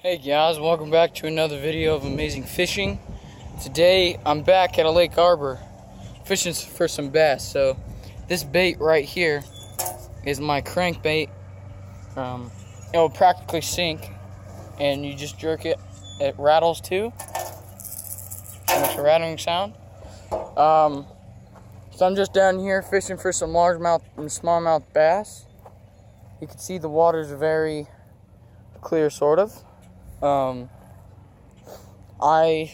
Hey guys, welcome back to another video of amazing fishing. Today I'm back at a lake arbor fishing for some bass. So this bait right here is my crankbait. It'll practically sink and you just jerk it. It rattles too. Makes a rattling sound. So I'm just down here fishing for some largemouth and smallmouth bass. You can see the water's very clear, sort of. I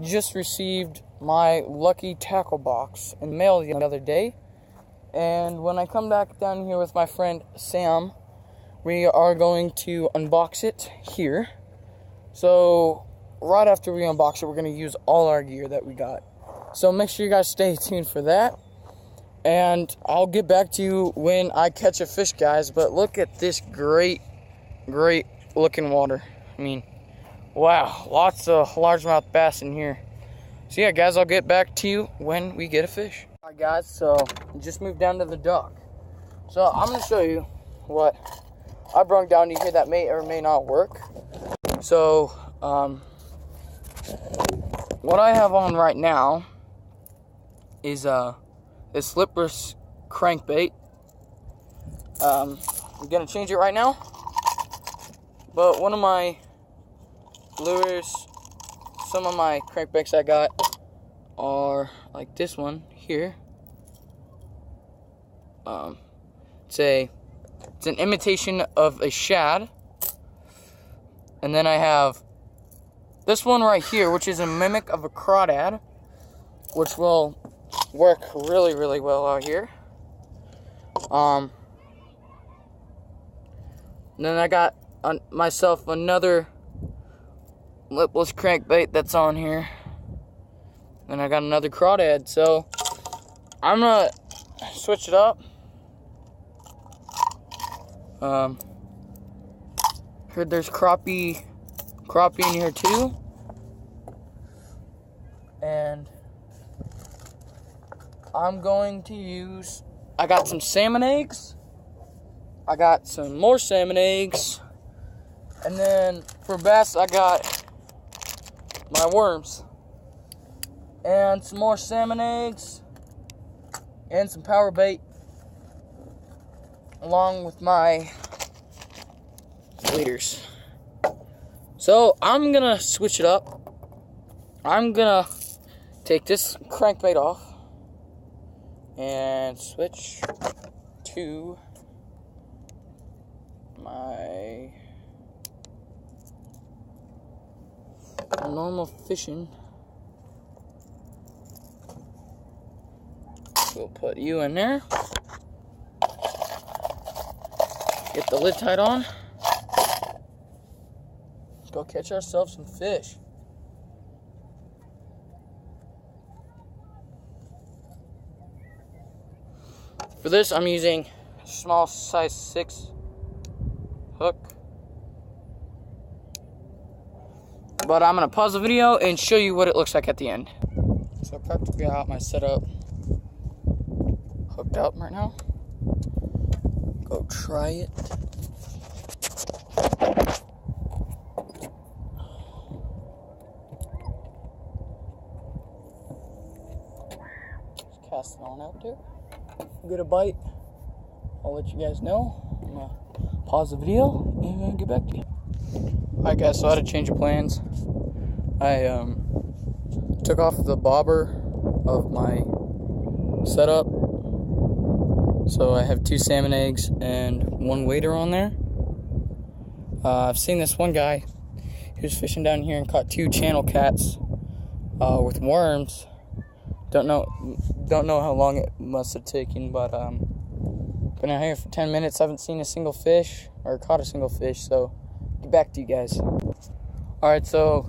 just received my lucky tackle box in the mail the other day, and when I come back down here with my friend Sam, we are going to unbox it here. So right after we unbox it, we're going to use all our gear that we got. So make sure you guys stay tuned for that, and I'll get back to you when I catch a fish, guys. But look at this great looking water. I mean, wow, lots of largemouth bass in here. So yeah, guys, I'll get back to you when we get a fish. Alright guys, so just moved down to the dock. So I'm gonna show you what I brought down to here that may or may not work. So what I have on right now is this slipless crankbait. I'm gonna change it right now. But one of my lures, some of my crankbaits I got are like this one here. It's an imitation of a shad. And then I have this one right here, which is a mimic of a crawdad, which will work really well out here. Then I got myself another lipless crankbait that's on here. Then I got another crawdad. So I'm gonna switch it up. Heard there's crappie in here too. And I'm going to use, I got some salmon eggs. I got some more salmon eggs. And then for bass, I got my worms and some more salmon eggs and some power bait, along with my leaders. So I'm gonna switch it up. I'm gonna take this crankbait off and switch to my normal fishing. We'll put you in there. Get the lid tied on. Let's go catch ourselves some fish. For this, I'm using small size 6 hook. But I'm gonna pause the video and show you what it looks like at the end. So I practically got my setup hooked up right now. Go try it. Just cast it on out there. Get a bite. I'll let you guys know. I'm gonna pause the video and get back to you. Alright guys, so I had a change of plans. I took off the bobber of my setup. So I have 2 salmon eggs and 1 wader on there. I've seen this one guy who's fishing down here and caught 2 channel cats with worms. Don't know how long it must have taken, but been out here for 10 minutes. Haven't seen a single fish or caught a single fish. So get back to you guys. Alright, so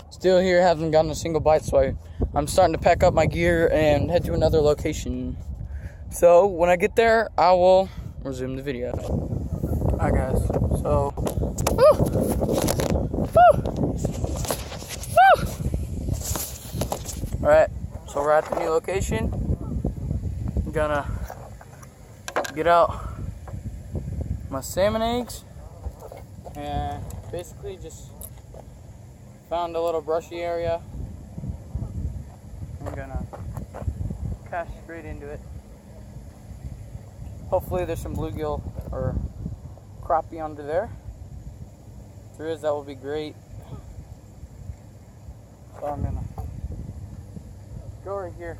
still here, haven't gotten a single bite, so I'm starting to pack up my gear and head to another location. So when I get there, I will resume the video. Alright guys, so alright, so we're at the new location. I'm gonna get out my salmon eggs and basically just found a little brushy area. I'm gonna cast straight into it. Hopefully there's some bluegill or crappie under there. If there is, that will be great. So I'm gonna go right here.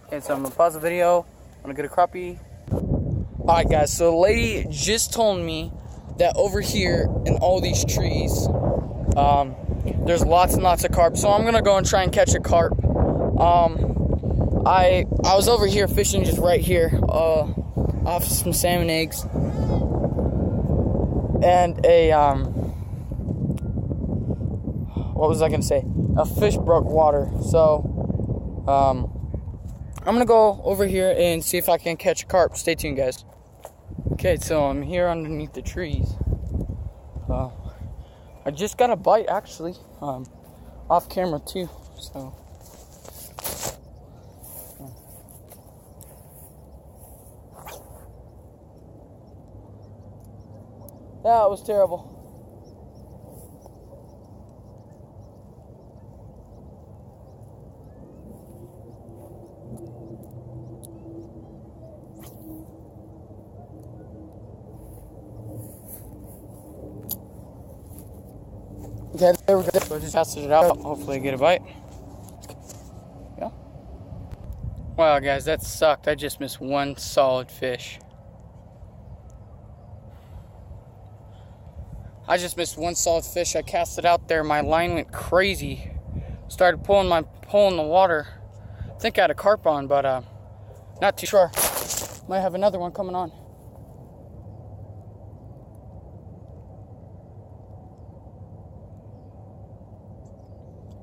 Okay, so I'm gonna pause the video. I'm gonna get a crappie. Alright guys, so the lady just told me that over here in all these trees, there's lots and lots of carp. So I'm gonna go and try and catch a carp. I was over here fishing just right here, off some salmon eggs. And what was I gonna say? A fish broke water. So, I'm gonna go over here and see if I can catch a carp. Stay tuned, guys. Okay, so I'm here underneath the trees. I just got a bite, actually, off camera too. So, that was terrible. Okay, there we go. So I just tested it out. Hopefully I get a bite. Yeah. Wow, guys, that sucked. I just missed one solid fish. I cast it out there. My line went crazy. Started pulling the water. I think I had a carp on, but not too sure. Might have another one coming on.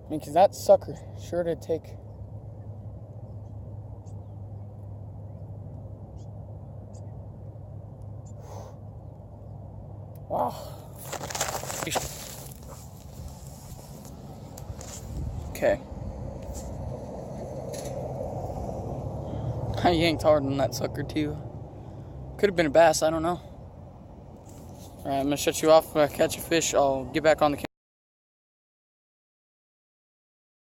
I mean, cause that sucker sure did take. Wow. Okay. I yanked hard on that sucker too. Could have been a bass, I don't know. Alright, I'm gonna shut you off. If I catch a fish, I'll get back on the camera.